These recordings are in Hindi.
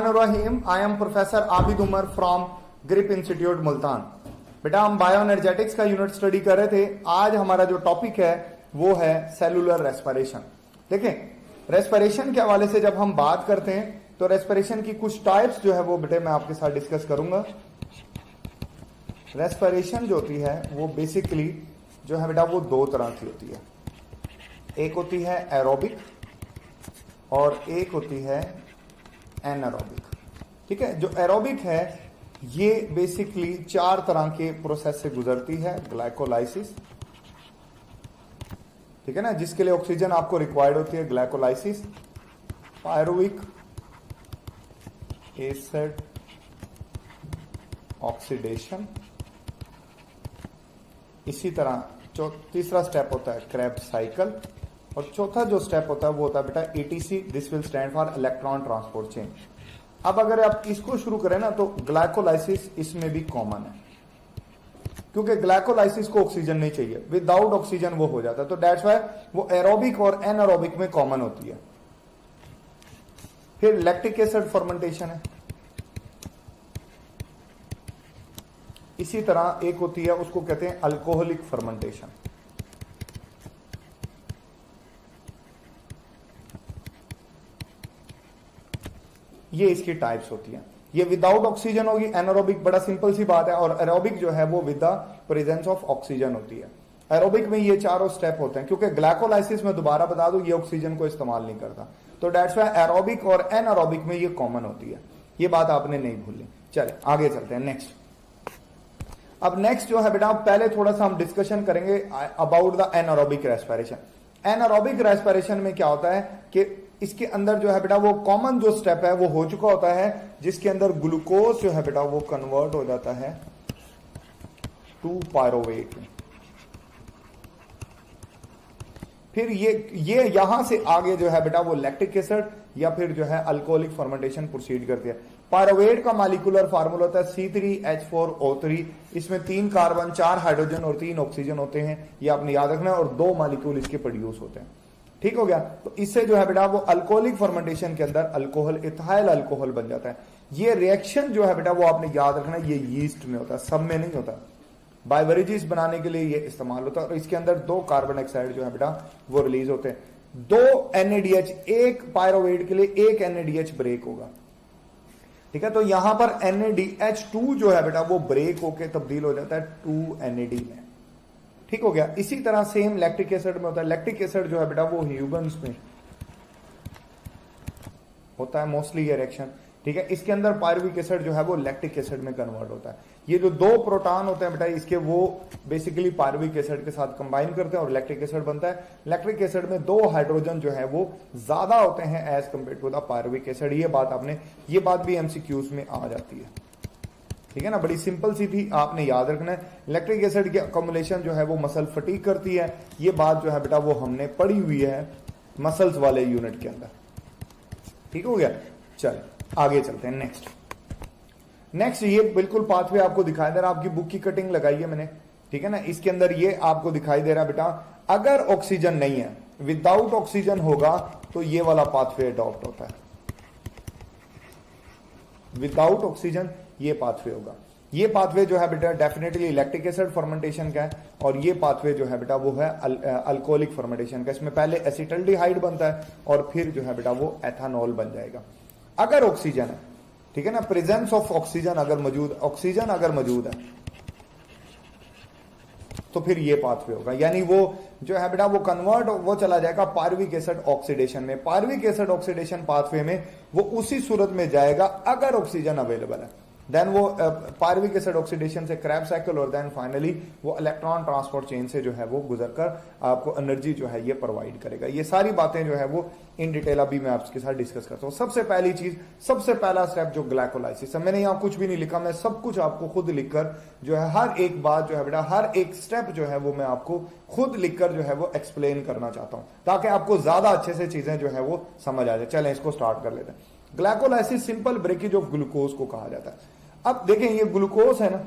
बिस्मिल्लाहिर्रहमानिर्रहीम। I am professor Abid Umar from Grip institute Multan. बेटा हम बायो एनर्जेटिक्स का यूनिट स्टडी कर रहे थे। आज हमारा जो टॉपिक है वो है सेलुलर रेस्पिरेशन। देखें रेस्पिरेशन के हवाले से जब हम बात करते हैं तो रेस्पिरेशन की कुछ टाइप्स जो है वो बेटे मैं आपके साथ डिस्कस करूंगा। रेस्पिरेशन जो होती है वो बेसिकली जो है बेटा वो दो तरह की होती है। एक होती है एरोबिक और एक होती है एनारोबिक। ठीक है, जो एरोबिक है ये बेसिकली चार तरह के प्रोसेस से गुजरती है। ग्लाइकोलाइसिस, ठीक है ना, जिसके लिए ऑक्सीजन आपको रिक्वायर्ड होती है, ग्लाइकोलाइसिस। Pyruvic acid oxidation. इसी तरह तीसरा स्टेप होता है क्रेब्स साइकिल और चौथा जो स्टेप होता है वो होता है बेटा ETC. This will stand for electron transport chain. अब अगर आप इसको शुरू करें ना तो ग्लाइकोलाइसिस इसमें भी कॉमन है, क्योंकि ग्लाइकोलाइसिस को ऑक्सीजन नहीं चाहिए, विदाउट ऑक्सीजन वो हो जाता है, तो दैट्स व्हाई वो एरोबिक और एनारोबिक में कॉमन होती है। फिर लैक्टिक एसिड फर्मेंटेशन है। इसी तरह एक होती है उसको कहते हैं अल्कोहलिक फर्मेंटेशन। ये इसकी टाइप्स होती हैं। ये विदाउट ऑक्सीजन होगी एनारोबिक, बड़ा सिंपल सी बात है, और एरोबिक जो है वो with the presence of oxygen होती है। एरोबिक में ये चारों स्टेप होते हैं, क्योंकि ग्लाइकोलाइसिस में दोबारा बता दूं ये ऑक्सीजन को इस्तेमाल नहीं करता, तो दैट्स व्हाई एरोबिक और एनारोबिक में ये कॉमन होती है। ये बात आपने नहीं भूलनी। चले आगे चलते हैं नेक्स्ट। अब नेक्स्ट जो है बेटा पहले थोड़ा सा हम डिस्कशन करेंगे about the anaerobic respiration. Anaerobic respiration में क्या होता है कि इसके अंदर जो है बेटा वो कॉमन जो स्टेप है वो हो चुका होता है, जिसके अंदर ग्लूकोज जो है बेटा वो कन्वर्ट हो जाता है टू पायरोवेट। फिर ये यहां से आगे जो है बेटा वो लैक्टिक एसिड या फिर जो है अल्कोहलिक फर्मेंटेशन प्रोसीड करती है। पायरोवेट का मॉलिक्यूलर फार्मूला होता है C3H4O3। इसमें 3 कार्बन 4 हाइड्रोजन और 3 ऑक्सीजन होते हैं, ये आपने याद रखना है, और 2 मॉलिक्यूल इसके प्रोड्यूस होते हैं। ठीक हो गया। तो इससे जो है बेटा वो अल्कोहलिक फर्मेंटेशन के अंदर अल्कोहल इथाइल अल्कोहल बन जाता है। ये रिएक्शन जो है बेटा वो आपने याद रखना है, ये यीस्ट में होता है, सब में नहीं होता। बाइवरेजेस बनाने के लिए ये इस्तेमाल होता है और इसके अंदर 2 कार्बन डाइऑक्साइड जो है बेटा वो रिलीज होते हैं। 2 NADH, एक पायरोवेट के लिए 1 NADH ब्रेक होगा। ठीक है, तो यहां पर NADH2 जो है बेटा वो ब्रेक होकर तब्दील हो जाता है 2 NAD में। ठीक हो गया। इसी तरह सेम लैक्टिक एसिड में होता है। लैक्टिक एसिड जो है बेटा वो ह्यूमन्स में होता है मोस्टली ये रिएक्शन। ठीक है, इसके अंदर पायरुविक एसिड जो है वो लैक्टिक एसिड में कन्वर्ट होता है। ये जो 2 प्रोटॉन होते हैं बेटा इसके वो बेसिकली पायरुविक एसिड के साथ कंबाइन करते हैं और लैक्टिक एसिड बनता है। लैक्टिक एसिड में 2 हाइड्रोजन जो है वो ज्यादा होते हैं as compare to the pyruvic acid. ये बात भी MCQs में आ जाती है। ठीक है ना, बड़ी सिंपल सी थी, आपने याद रखना है। लैक्टिक एसिड की अकोमुलेशन जो है वो मसल फटीग करती है। ये बात जो है बेटा वो हमने पढ़ी हुई है मसल्स वाले यूनिट के अंदर। ठीक हो गया। चल आगे चलते हैं नेक्स्ट ये बिल्कुल पाथवे आपको दिखाई दे रहा है, आपकी बुक की कटिंग लगाई है मैंने। ठीक है ना, इसके अंदर ये आपको दिखाई दे रहा है बेटा अगर ऑक्सीजन नहीं है, विदाउट ऑक्सीजन होगा तो ये वाला पाथवे अडॉप्ट होता है। विदाउट ऑक्सीजन ये पाथवे होगा। ये पाथवे जो है बेटा डेफिनेटली लैक्टिक एसिड फर्मेंटेशन का है और ये पाथवे जो है बेटा वो है अल्कोहलिक फर्मेंटेशन का। इसमें पहले एसिटल्डिहाइड बनता है और फिर जो है बेटा वो एथानॉल बन जाएगा। अगर ऑक्सीजन है, ठीक है ना, प्रेजेंस ऑफ ऑक्सीजन अगर मौजूद है तो फिर ये पाथवे होगा, यानी वो जो है बेटा वो कन्वर्ट वो चला जाएगा पायरुविक एसिड ऑक्सीडेशन में। पायरुविक एसिड ऑक्सीडेशन पाथवे में वो उसी सूरत में जाएगा अगर ऑक्सीजन अवेलेबल है। देन वो पायरुविक एसिड ऑक्सीडेशन से क्रैब साइकिल और देन फाइनली वो इलेक्ट्रॉन ट्रांसपोर्ट चेन से जो है वो गुजरकर आपको एनर्जी जो है ये प्रोवाइड करेगा। ये सारी बातें जो है वो इन डिटेल अभी मैं आपके साथ डिस्कस करता हूं। सबसे पहला स्टेप जो ग्लाइकोलाइसिस है, मैंने यहां कुछ भी नहीं लिखा, मैं सब कुछ आपको खुद लिखकर जो है हर एक बात जो है बेटा हर एक स्टेप जो है वो मैं आपको खुद लिखकर जो है वो एक्सप्लेन करना चाहता हूं, ताकि आपको ज्यादा अच्छे से चीजें जो है वो समझ आ जाए। चलें इसको स्टार्ट कर लेते हैं। Glycolysis simple breakage of glucose को कहा जाता है। अब देखें ये ग्लूकोज है ना,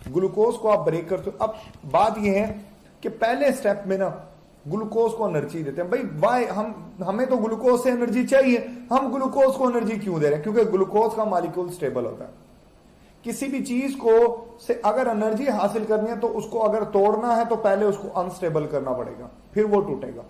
ग्लूकोज को आप ब्रेक करते हो। अब बात यह है कि पहले स्टेप में ना ग्लूकोज को एनर्जी देते हैं। भाई वाई हमें तो ग्लूकोज से एनर्जी चाहिए, हम ग्लूकोज को एनर्जी क्यों दे रहे हैं? क्योंकि ग्लूकोज का मॉलिक्यूल स्टेबल होता है। किसी भी चीज को से अगर एनर्जी हासिल करनी है तो उसको अगर तोड़ना है तो पहले उसको अनस्टेबल करना पड़ेगा, फिर वो टूटेगा,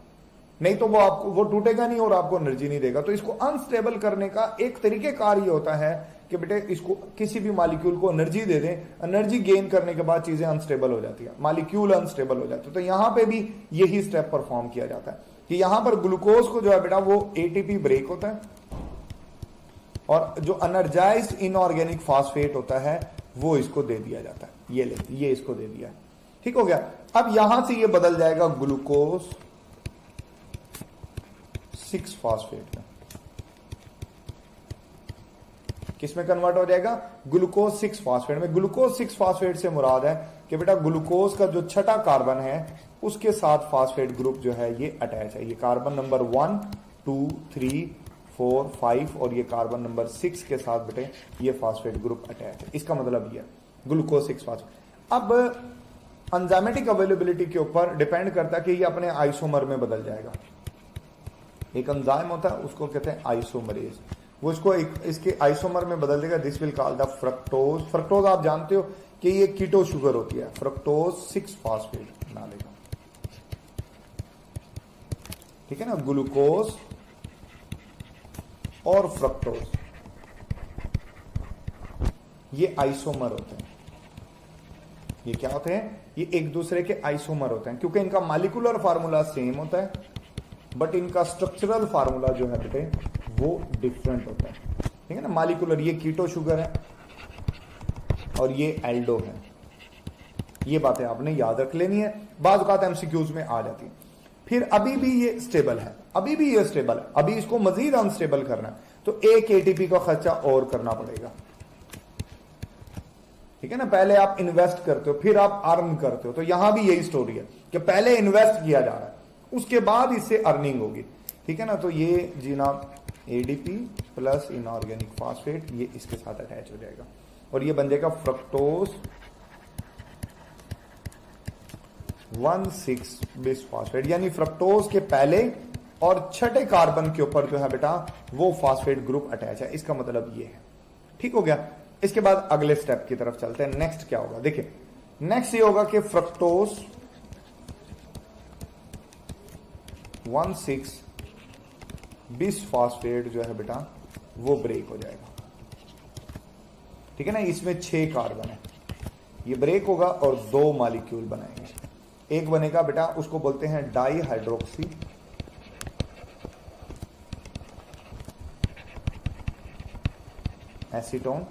नहीं तो वो टूटेगा नहीं और आपको एनर्जी नहीं देगा। तो इसको अनस्टेबल करने का एक तरीकेकार ये होता है कि बेटे इसको किसी भी मॉलिक्यूल को एनर्जी दे दें, एनर्जी गेन करने के बाद चीजें अनस्टेबल हो जाती है, मॉलिक्यूल अनस्टेबल हो जाते हैं। तो यहां पे भी यही स्टेप परफॉर्म किया जाता है कि यहां पर ग्लूकोज को जो है बेटा वो एटीपी ब्रेक होता है और जो एनर्जाइज्ड इनऑर्गेनिक फास्फेट होता है वो इसको दे दिया जाता है। ये इसको दे दिया, ठीक हो गया। अब यहां से ये बदल जाएगा ग्लूकोज 6 फास्फेट में। किसमें कन्वर्ट हो जाएगा? ग्लूकोज 6 फास्फेट में। ग्लूकोज 6 फास्फेट से मुराद है कि बेटा ग्लूकोज का जो छठा कार्बन है उसके साथ फास्फेट ग्रुप जो है ये अटैच है। ये कार्बन नंबर 1 2 3 4 5 और ये कार्बन नंबर 6 के साथ बेटे ये फास्फेट ग्रुप अटैच है। इसका मतलब ये ग्लूकोज 6 फास्फेट। अब एंजाइमेटिक अवेलेबिलिटी के ऊपर डिपेंड करता है कि ये अपने आइसोमर में बदल जाएगा। एक एंजाइम होता है उसको कहते हैं आइसोमरेज, वो इसको इसके आइसोमर में बदल देगा। This will call the fructose. Fructose आप जानते हो कि ये कीटो शुगर होती है, फ्रक्टोज 6 फास्फेट बना लेगा, ठीक है ना। ग्लूकोज और फ्रक्टोज ये आइसोमर होते हैं। ये क्या होते हैं? ये एक दूसरे के आइसोमर होते हैं क्योंकि इनका मॉलिक्यूलर फार्मूला सेम होता है बट इनका स्ट्रक्चरल फार्मूला जो है बेटे वो डिफरेंट होता है, ठीक है ना। मॉलिक्यूलर ये कीटो शुगर है और ये एल्डो है। ये बातें आपने याद रख लेनी है, बाज़ औक़ात एमसीक्यूज में आ जाती है। फिर अभी भी ये स्टेबल है, अभी भी ये स्टेबल है, अभी इसको मजीद अनस्टेबल करना है तो एक एटीपी का खर्चा और करना पड़ेगा, ठीक है ना। पहले आप इन्वेस्ट करते हो फिर आप अर्न करते हो, तो यहां भी यही स्टोरी है कि पहले इन्वेस्ट किया जा रहा है उसके बाद इससे अर्निंग होगी, ठीक है ना। तो ये जनाब एडीपी प्लस इनऑर्गेनिक फास्फेट ये इसके साथ अटैच हो जाएगा और ये बन जाएगा फ्रक्टोज 1,6 बिस फास्फेट। यानी फ्रक्टोज के पहले और छठे कार्बन के ऊपर जो है बेटा वो फास्फेट ग्रुप अटैच है। इसका मतलब ये है, ठीक हो गया। इसके बाद अगले स्टेप की तरफ चलते हैं। नेक्स्ट क्या होगा? देखिए नेक्स्ट ये होगा कि फ्रक्टोज 1,6 बिस फास्फेट जो है बेटा वो ब्रेक हो जाएगा, ठीक है ना। इसमें 6 कार्बन है, ये ब्रेक होगा और 2 मॉलिक्यूल बनाएंगे। एक बनेगा बेटा उसको बोलते हैं डाई हाइड्रोक्सी एसीटोन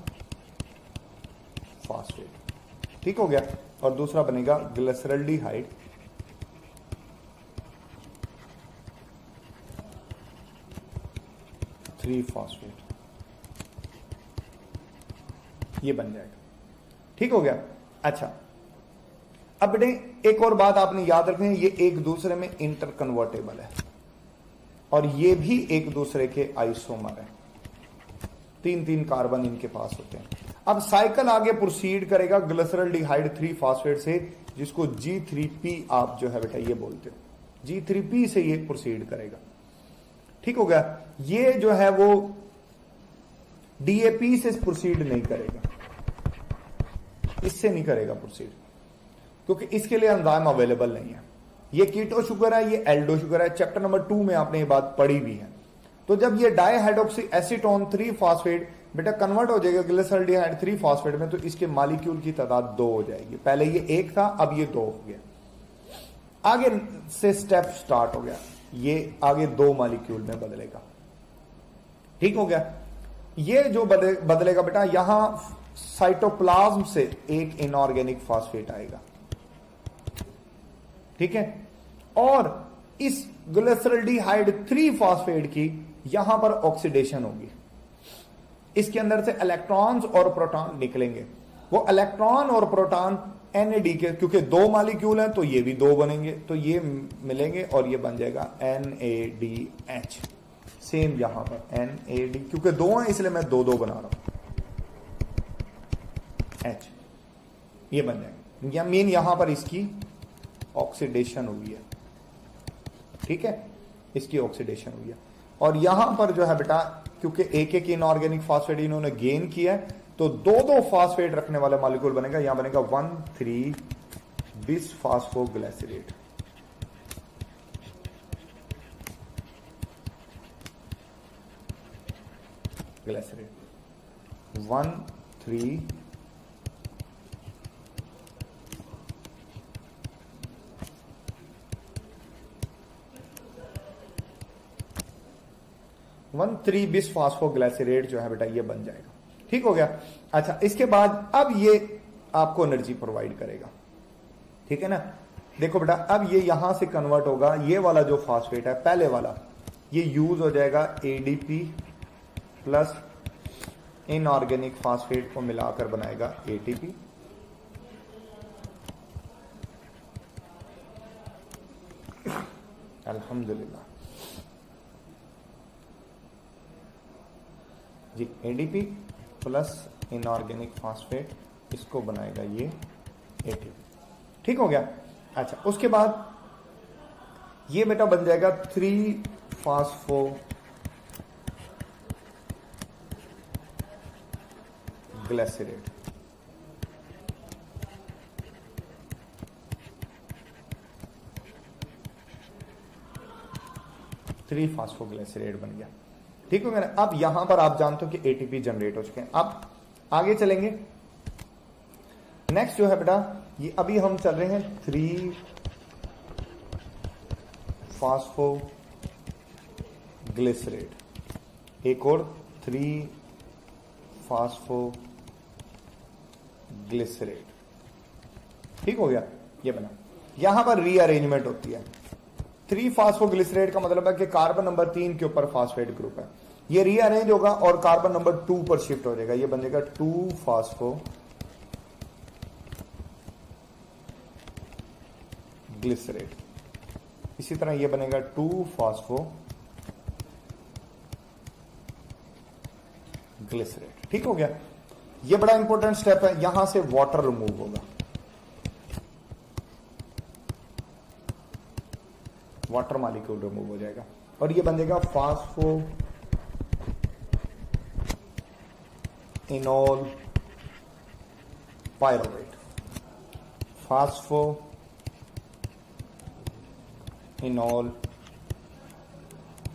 फास्फेट, ठीक हो गया। और दूसरा बनेगा ग्लिसरल्डिहाइड फास्फेट, ये बन जाएगा, ठीक हो गया। अच्छा अब बेटे एक और बात आपने याद रखनी है, ये एक दूसरे में इंटर कन्वर्टेबल है और ये भी एक दूसरे के आइसोमर है। 3 कार्बन इनके पास होते हैं। अब साइकिल आगे प्रोसीड करेगा ग्लिसरल्डिहाइड 3 फास्फेट से, जिसको G3P आप जो है बेटा ये बोलते हो, G3P से ये प्रोसीड करेगा, ठीक हो गया। ये जो है वो DAP से प्रोसीड नहीं करेगा, इससे नहीं करेगा प्रोसीड क्योंकि इसके लिए एंजाइम अवेलेबल नहीं है। ये कीटो शुगर है, ये एल्डो शुगर है। चैप्टर नंबर 2 में आपने ये बात पढ़ी भी है। तो जब ये डाईहाइड्रोक्सी एसीटोन 3 फास्फेट बेटा कन्वर्ट हो जाएगा ग्लिसरल्डिहाइड 3 फास्फेट में, तो इसके मॉलिक्यूल की तादाद 2 हो जाएगी। पहले ये 1 था, अब ये 2 हो गया। आगे से स्टेप स्टार्ट हो गया, ये आगे 2 मॉलिक्यूल में बदलेगा, ठीक हो गया। ये जो बदलेगा बेटा यहां साइटोप्लाज्म से एक इनऑर्गेनिक फास्फेट आएगा, ठीक है। और इस ग्लिसरल्डिहाइड 3 फास्फेट की यहां पर ऑक्सीडेशन होगी, इसके अंदर से इलेक्ट्रॉन्स और प्रोटॉन निकलेंगे। वो इलेक्ट्रॉन और प्रोटॉन NAD के, क्योंकि 2 मॉलिक्यूल हैं तो ये भी 2 बनेंगे, तो ये मिलेंगे और ये बन जाएगा NADH। सेम यहां पर NAD, क्योंकि 2 हैं इसलिए मैं 2 बना रहा हूं, H ये बन जाएगा। या मीन यहां पर इसकी ऑक्सीडेशन हुई है, ठीक है, इसकी ऑक्सीडेशन हुई है। और यहां पर जो है बेटा क्योंकि एक एक इनऑर्गेनिक फास्फेट इन्होंने गेन किया है, तो दो दो फास्फेट रखने वाला मॉलिक्यूल बनेगा। यहां बनेगा 1,3-बिसफॉस्फोग्लिसरेट। ग्लिसरेट 1,3 1,3-बिसफॉस्फोग्लिसरेट जो है बेटा ये बन जाएगा। ठीक हो गया। अच्छा, इसके बाद अब ये आपको एनर्जी प्रोवाइड करेगा। ठीक है ना, देखो बेटा अब ये यहां से कन्वर्ट होगा, ये वाला जो फास्फेट है पहले वाला, ये यूज हो जाएगा एडीपी प्लस इनऑर्गेनिक फास्फेट को मिलाकर बनाएगा एटीपी। अल्हम्दुलिल्लाह जी, एडीपी प्लस इनऑर्गेनिक फास्फेट इसको बनाएगा ये एटीपी। ठीक हो गया। अच्छा, उसके बाद ये बेटा बन जाएगा 3-फास्फोग्लिसरेट। फास्फोग्लिसरेट बन गया। ठीक हो गया ना। अब यहां पर आप जानते हो कि एटीपी जनरेट हो चुके हैं। अब आगे चलेंगे। नेक्स्ट जो है बेटा ये अभी हम चल रहे हैं 3-फास्फोग्लिसरेट, एक और 3-फास्फोग्लिसरेट। ठीक हो गया, ये बना। यहां पर रीअरेंजमेंट होती है। 3-फास्फोग्लिसरेट का मतलब है कि कार्बन नंबर 3 के ऊपर फास्फेट ग्रुप है, ये रीअरेंज होगा और कार्बन नंबर 2 पर शिफ्ट हो जाएगा, ये बन जाएगा 2-फास्फोग्लिसरेट। इसी तरह ये बनेगा 2-फास्फोग्लिसरेट। ठीक हो गया। ये बड़ा इंपॉर्टेंट स्टेप है, यहां से वाटर रिमूव होगा, वाटर मॉलिक्यूल रिमूव हो जाएगा और ये बन जाएगा फास्फोइनोल पायरोवेट। Phosphoenol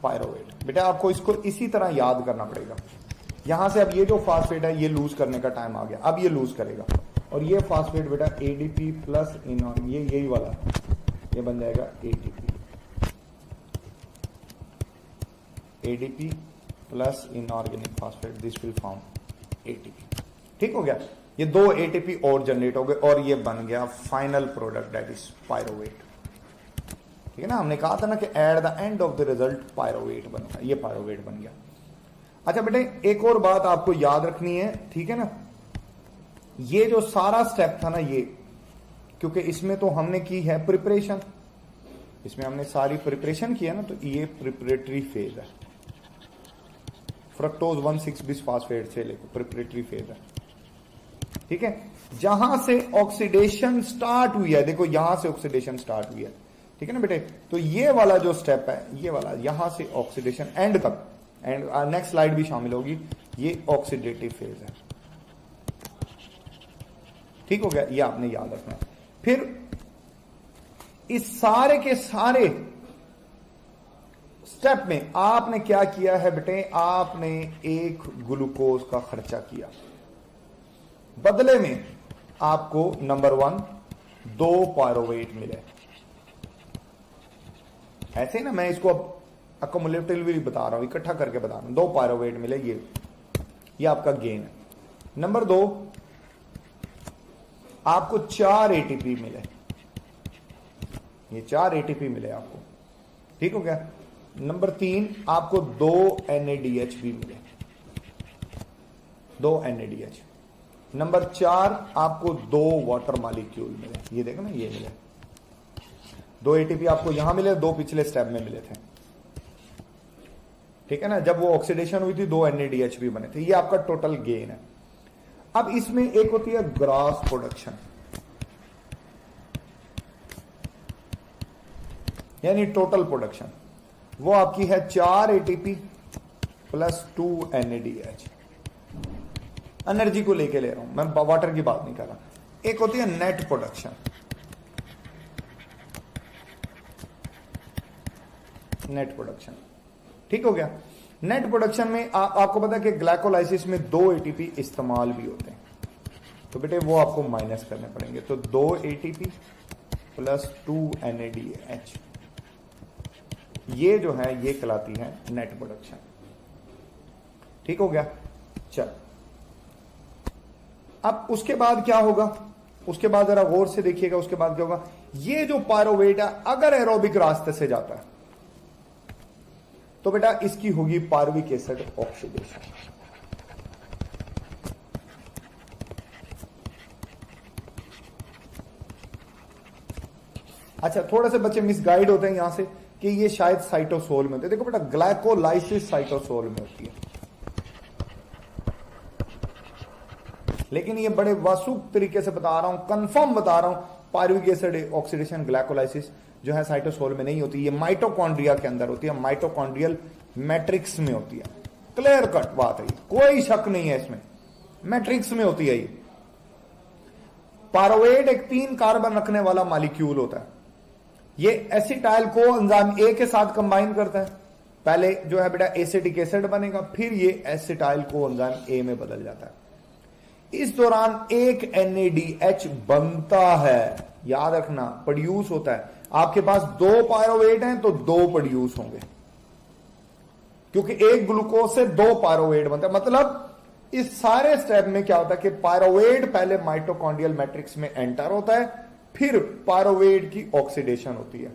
pyruvate. बेटा आपको इसको इसी तरह याद करना पड़ेगा। यहां से अब ये जो फास्फेट है ये लूज करने का टाइम आ गया, अब ये लूज करेगा और ये फास्फेट बेटा एडीपी प्लस इनऑर्गेनिक, ये यही वाला ये बन जाएगा ATP. ADP plus inorganic phosphate, this will form ATP. ठीक हो गया। ये दो एटीपी और जनरेट हो गए और ये बन गया final product that is pyruvate. ठीक है ना, हमने कहा था ना कि at the end of the result pyruvate बनेगा, ये पायरोवेट बन गया। अच्छा बेटे एक और बात आपको याद रखनी है, ठीक है ना, ये जो सारा स्टेप था ना ये, क्योंकि इसमें तो हमने की है प्रिपरेशन, इसमें हमने सारी प्रिपरेशन की है ना, तो ये प्रिपरेटरी फेज है। फ्रक्टोज 1,6-बिसफॉस्फेट से लेकर प्रिपरेटरी फेज है। ठीक है, जहां से ऑक्सीडेशन स्टार्ट हुई है, देखो यहां से ऑक्सीडेशन स्टार्ट हुई है। ठीक है ना बेटे, तो ये वाला जो स्टेप है, ये वाला यहां से ऑक्सीडेशन एंड तक, एंड नेक्स्ट स्लाइड भी शामिल होगी, ये ऑक्सीडेटिव फेज है। ठीक हो गया, ये आपने याद रखना है। फिर इस सारे के सारे स्टेप में आपने क्या किया है बेटे, आपने एक ग्लूकोज का खर्चा किया, बदले में आपको नंबर 1 2 पायरोवेट मिले। ऐसे ही ना, मैं इसको अब अकोमुलेटिवली बता रहा हूं, इकट्ठा करके बता रहा हूं। 2 पायरोवेट मिले, ये आपका गेन है। नंबर 2 आपको 4 एटीपी मिले, ये 4 एटीपी मिले आपको। ठीक हो गया। नंबर 3 आपको 2 NADH भी मिले, 2 NADH। नंबर 4 आपको 2 वाटर मॉलिक्यूल मिले, ये देखो ना, ये मिले 2 एटीपी आपको यहां मिले, 2 पिछले स्टेप में मिले थे। ठीक है ना, जब वो ऑक्सीडेशन हुई थी 2 NADH भी बने थे, ये आपका टोटल गेन है। अब इसमें एक होती है ग्रॉस प्रोडक्शन, यानी टोटल प्रोडक्शन वो आपकी है 4 एटीपी प्लस 2 NADH। एनर्जी को लेके ले रहा हूं मैं, वाटर की बात नहीं कर रहा। एक होती है नेट प्रोडक्शन, नेट प्रोडक्शन, ठीक हो गया। नेट प्रोडक्शन में आपको पता है कि ग्लाइकोलाइसिस में 2 ATP इस्तेमाल भी होते हैं, तो बेटे वो आपको माइनस करने पड़ेंगे। तो 2 ATP प्लस 2 NADH, ये जो है ये कहलाती है नेट प्रोडक्शन, ठीक हो गया। चल अब उसके बाद क्या होगा, उसके बाद जरा गौर से देखिएगा, उसके बाद क्या होगा। ये जो पायरोवेट है अगर एरोबिक रास्ते से जाता है तो बेटा इसकी होगी पार्विक एसिड ऑक्सीडेशन। अच्छा, थोड़े से बच्चे मिसगाइड होते हैं यहां से कि ये शायद साइटोसोल में होते हैं। देखो बेटा ग्लाइकोलाइसिस साइटोसोल में होती है, लेकिन ये बड़े वास्तुक तरीके से बता रहा हूं, कंफर्म बता रहा हूं, पायरुविक एसिड ऑक्सीडेशन ग्लाइकोलाइसिस जो है साइटोसोल में नहीं होती, ये माइटोकॉन्ड्रिया के अंदर होती है, माइटोकॉन्ड्रियल मैट्रिक्स में होती है। क्लियर कट बात है, कोई शक नहीं है इसमें, मैट्रिक्स में होती है ये। पायरुवेट एक 3 कार्बन रखने वाला मॉलिक्यूल होता है, ये एसिटाइल को एंजाइम ए के साथ कंबाइन करता है। पहले जो है बेटा एसिटिक एसिड बनेगा, फिर ये एसिटाइल को एंजाइम ए में बदल जाता है। इस दौरान एक NADH बनता है, याद रखना, प्रोड्यूस होता है। आपके पास 2 पायरोवेट हैं तो 2 प्रोड्यूस होंगे, क्योंकि एक ग्लूकोज से 2 पायरोवेट बनता है। मतलब इस सारे स्टेप में क्या होता है कि पायरोवेट पहले माइटोकॉन्ड्रियल मैट्रिक्स में एंटर होता है, फिर पायरोवेट की ऑक्सीडेशन होती है।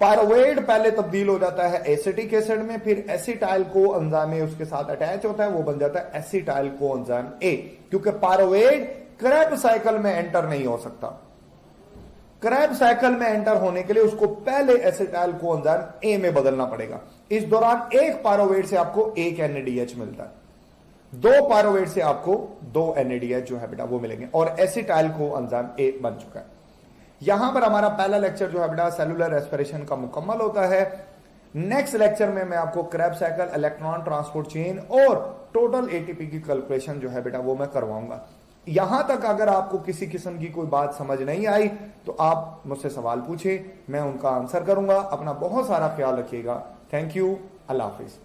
पायरोवेट पहले तब्दील हो जाता है एसिटिक एसिड में, फिर एसिटाइल को एंजाइम ए उसके साथ अटैच होता है, वो बन जाता है एसिटाइल को एंजाइम ए। क्योंकि पायरोवेट क्रैब साइकिल में एंटर नहीं हो सकता, क्रैब साइकिल में एंटर होने के लिए उसको पहले एसिटाइल को एंजाइम ए में बदलना पड़ेगा। इस दौरान एक पायरोवेट से आपको एक NADH मिलता है, 2 पायरोवेट से आपको 2 NADH जो है बेटा वो मिलेंगे, और एसिटाइल को एंजाइम ए बन चुका है। यहां पर हमारा पहला लेक्चर जो है बेटा सेलुलर रेस्पिरेशन का मुकम्मल होता है। नेक्स्ट लेक्चर में मैं आपको Krebs cycle, electron transport chain और टोटल ATP की कैलकुलेशन जो है बेटा वो मैं करवाऊंगा। यहां तक अगर आपको किसी किस्म की कोई बात समझ नहीं आई तो आप मुझसे सवाल पूछे, मैं उनका आंसर करूंगा। अपना बहुत सारा ख्याल रखिएगा। Thank you, Allah Hafiz.